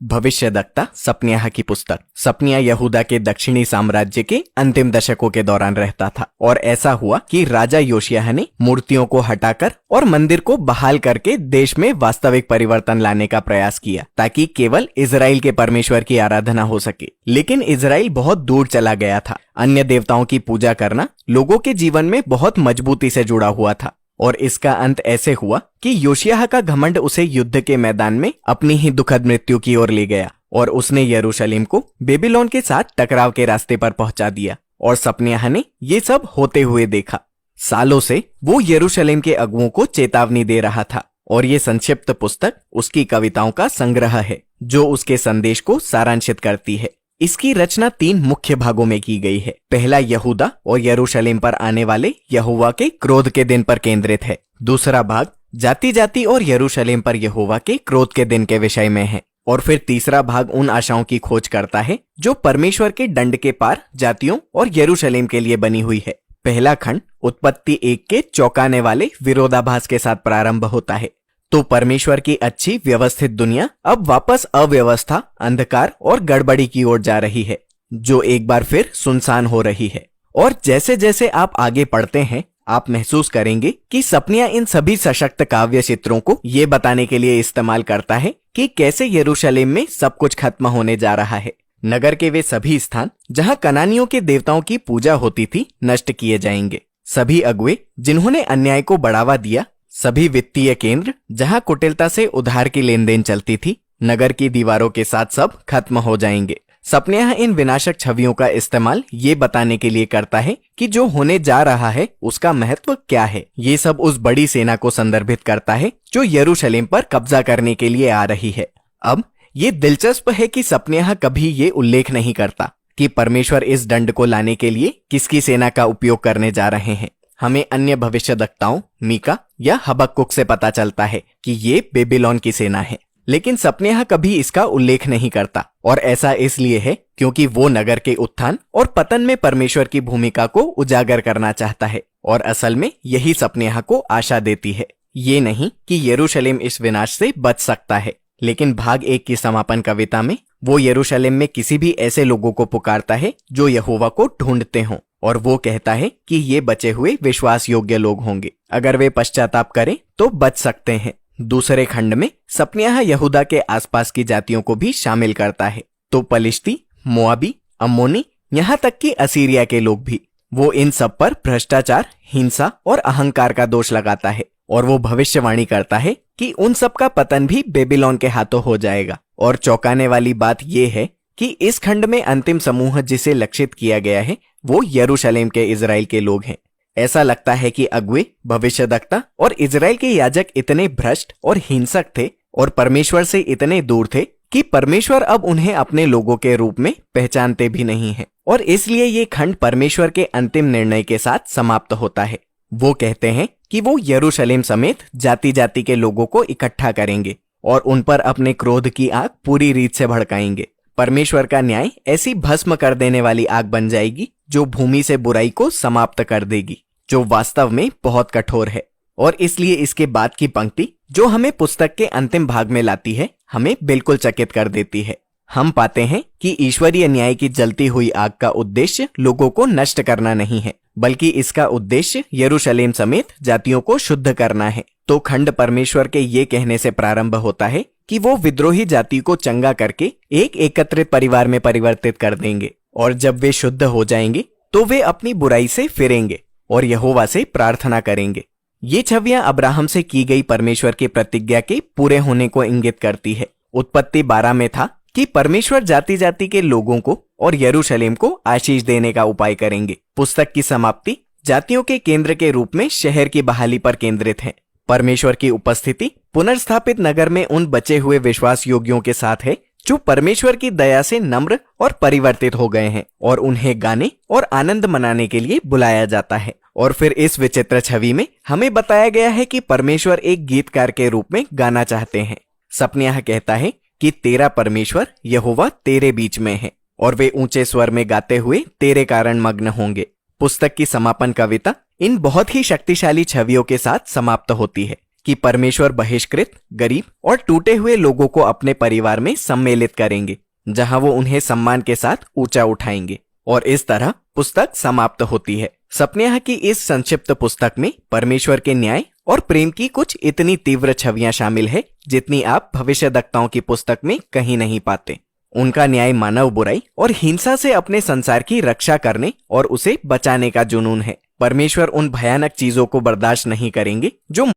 भविष्यद्वक्ता सपन्याह की पुस्तक। सपन्याह यहूदा के दक्षिणी साम्राज्य के अंतिम दशकों के दौरान रहता था और ऐसा हुआ कि राजा योशिय्याह ने मूर्तियों को हटाकर और मंदिर को बहाल करके देश में वास्तविक परिवर्तन लाने का प्रयास किया ताकि केवल इजराइल के परमेश्वर की आराधना हो सके। लेकिन इजराइल बहुत दूर चला गया था। अन्य देवताओं की पूजा करना लोगों के जीवन में बहुत मजबूती से जुड़ा हुआ था और इसका अंत ऐसे हुआ कि योशिय्याह का घमंड उसे युद्ध के मैदान में अपनी ही दुखद मृत्यु की ओर ले गया और उसने यरूशलेम को बेबीलोन के साथ टकराव के रास्ते पर पहुंचा दिया। और सपन्याह ने ये सब होते हुए देखा। सालों से वो यरूशलेम के अगुओं को चेतावनी दे रहा था और ये संक्षिप्त पुस्तक उसकी कविताओं का संग्रह है जो उसके संदेश को सारांशित करती है। इसकी रचना 3 मुख्य भागों में की गई है। पहला यहूदा और यरूशलेम पर आने वाले यहोवा के क्रोध के दिन पर केंद्रित है। दूसरा भाग जाति जाति और यरूशलेम पर यहोवा के क्रोध के दिन के विषय में है। और फिर तीसरा भाग उन आशाओं की खोज करता है जो परमेश्वर के दंड के पार जातियों और यरूशलेम के लिए बनी हुई है। पहला खंड उत्पत्ति 1 के चौंकाने वाले विरोधाभास के साथ प्रारंभ होता है। तो परमेश्वर की अच्छी व्यवस्थित दुनिया अब वापस अव्यवस्था, अंधकार और गड़बड़ी की ओर जा रही है जो एक बार फिर सुनसान हो रही है। और जैसे जैसे आप आगे पढ़ते हैं आप महसूस करेंगे कि सपन्याह इन सभी सशक्त काव्य चित्रों को ये बताने के लिए इस्तेमाल करता है कि कैसे यरूशलेम में सब कुछ खत्म होने जा रहा है। नगर के वे सभी स्थान जहाँ कनानियों के देवताओं की पूजा होती थी नष्ट किए जाएंगे। सभी अगुए जिन्होंने अन्याय को बढ़ावा दिया, सभी वित्तीय केंद्र जहां कुटिलता से उधार की लेन देन चलती थी, नगर की दीवारों के साथ सब खत्म हो जाएंगे। सपन्याह इन विनाशक छवियों का इस्तेमाल ये बताने के लिए करता है कि जो होने जा रहा है उसका महत्व क्या है। ये सब उस बड़ी सेना को संदर्भित करता है जो यरूशलेम पर कब्जा करने के लिए आ रही है। अब ये दिलचस्प है कि सपन्याह कभी ये उल्लेख नहीं करता कि परमेश्वर इस दंड को लाने के लिए किसकी सेना का उपयोग करने जा रहे हैं। हमें अन्य भविष्यद्वक्ताओं मीका या हबक्कुक से पता चलता है कि ये बेबीलोन की सेना है, लेकिन सपन्याह कभी इसका उल्लेख नहीं करता। और ऐसा इसलिए है क्योंकि वो नगर के उत्थान और पतन में परमेश्वर की भूमिका को उजागर करना चाहता है और असल में यही सपन्याह को आशा देती है। ये नहीं कि यरूशलेम इस विनाश से बच सकता है, लेकिन भाग 1 की समापन कविता में वो यरूशलेम में किसी भी ऐसे लोगों को पुकारता है जो यहोवा को ढूंढते हों और वो कहता है कि ये बचे हुए विश्वास योग्य लोग होंगे। अगर वे पश्चाताप करें तो बच सकते हैं। दूसरे खंड में सपन्याह यहूदा के आसपास की जातियों को भी शामिल करता है, तो पलिश्ती, मोआबी, अम्मोनी, यहाँ तक कि असीरिया के लोग भी। वो इन सब पर भ्रष्टाचार, हिंसा और अहंकार का दोष लगाता है और वो भविष्यवाणी करता है कि उन सब का पतन भी बेबीलोन के हाथों हो जाएगा। और चौंकाने वाली बात यह है कि इस खंड में अंतिम समूह जिसे लक्षित किया गया है वो यरूशलेम के इजराइल के लोग हैं। ऐसा लगता है कि अगुए, भविष्यद्वक्ता और इजराइल के याजक इतने भ्रष्ट और हिंसक थे और परमेश्वर से इतने दूर थे कि परमेश्वर अब उन्हें अपने लोगों के रूप में पहचानते भी नहीं है। और इसलिए ये खंड परमेश्वर के अंतिम निर्णय के साथ समाप्त होता है। वो कहते हैं कि वो यरूशलेम समेत जाति जाति के लोगों को इकट्ठा करेंगे और उन पर अपने क्रोध की आग पूरी रीत से भड़काएंगे। परमेश्वर का न्याय ऐसी भस्म कर देने वाली आग बन जाएगी जो भूमि से बुराई को समाप्त कर देगी, जो वास्तव में बहुत कठोर है। और इसलिए इसके बाद की पंक्ति जो हमें पुस्तक के अंतिम भाग में लाती है हमें बिल्कुल चकित कर देती है। हम पाते हैं कि ईश्वरीय न्याय की जलती हुई आग का उद्देश्य लोगों को नष्ट करना नहीं है, बल्कि इसका उद्देश्य यरूशलेम समेत जातियों को शुद्ध करना है। तो खंड परमेश्वर के ये कहने से प्रारंभ होता है कि वो विद्रोही जाति को चंगा करके एक एकत्रित परिवार में परिवर्तित कर देंगे और जब वे शुद्ध हो जाएंगे तो वे अपनी बुराई से फिरेंगे और यहोवा से प्रार्थना करेंगे। ये छवियां अब्राहम से की गई परमेश्वर की प्रतिज्ञा के पूरे होने को इंगित करती है। उत्पत्ति 12 में था कि परमेश्वर जाति जाति के लोगों को और यरूशलेम को आशीष देने का उपाय करेंगे। पुस्तक की समाप्ति जातियों के केंद्र के रूप में शहर की बहाली पर केंद्रित है। परमेश्वर की उपस्थिति पुनर्स्थापित नगर में उन बचे हुए विश्वास योग्यों के साथ है जो परमेश्वर की दया से नम्र और परिवर्तित हो गए हैं और उन्हें गाने और आनंद मनाने के लिए बुलाया जाता है। और फिर इस विचित्र छवि में हमें बताया गया है कि परमेश्वर एक गीतकार के रूप में गाना चाहते हैं। सपन्याह कहता है कि तेरा परमेश्वर यहोवा तेरे बीच में है और वे ऊंचे स्वर में गाते हुए तेरे कारण मग्न होंगे। पुस्तक की समापन कविता इन बहुत ही शक्तिशाली छवियों के साथ समाप्त होती है कि परमेश्वर बहिष्कृत, गरीब और टूटे हुए लोगों को अपने परिवार में सम्मिलित करेंगे, जहां वो उन्हें सम्मान के साथ ऊंचा उठाएंगे। और इस तरह पुस्तक समाप्त होती है। सपनेहा की इस संक्षिप्त पुस्तक में परमेश्वर के न्याय और प्रेम की कुछ इतनी तीव्र छवियां शामिल है जितनी आप भविष्यद्वक्ताओं की पुस्तक में कहीं नहीं पाते। उनका न्याय मानव बुराई और हिंसा से अपने संसार की रक्षा करने और उसे बचाने का जुनून है। परमेश्वर उन भयानक चीजों को बर्दाश्त नहीं करेंगे जो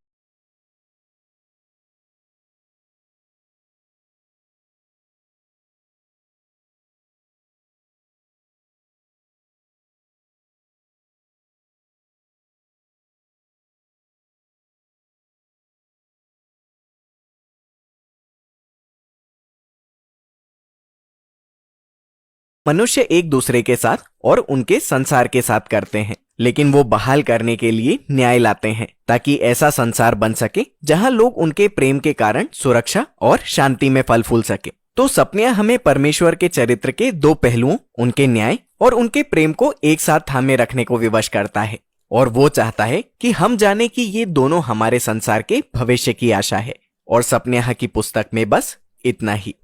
मनुष्य एक दूसरे के साथ और उनके संसार के साथ करते हैं, लेकिन वो बहाल करने के लिए न्याय लाते हैं ताकि ऐसा संसार बन सके जहां लोग उनके प्रेम के कारण सुरक्षा और शांति में फल फूल सके। तो सपनियां हमें परमेश्वर के चरित्र के दो पहलुओं, उनके न्याय और उनके प्रेम को एक साथ थामे रखने को विवश करता है, और वो चाहता है कि हम जाने कि ये दोनों हमारे संसार के भविष्य की आशा है। और सपनियां की पुस्तक में बस इतना ही।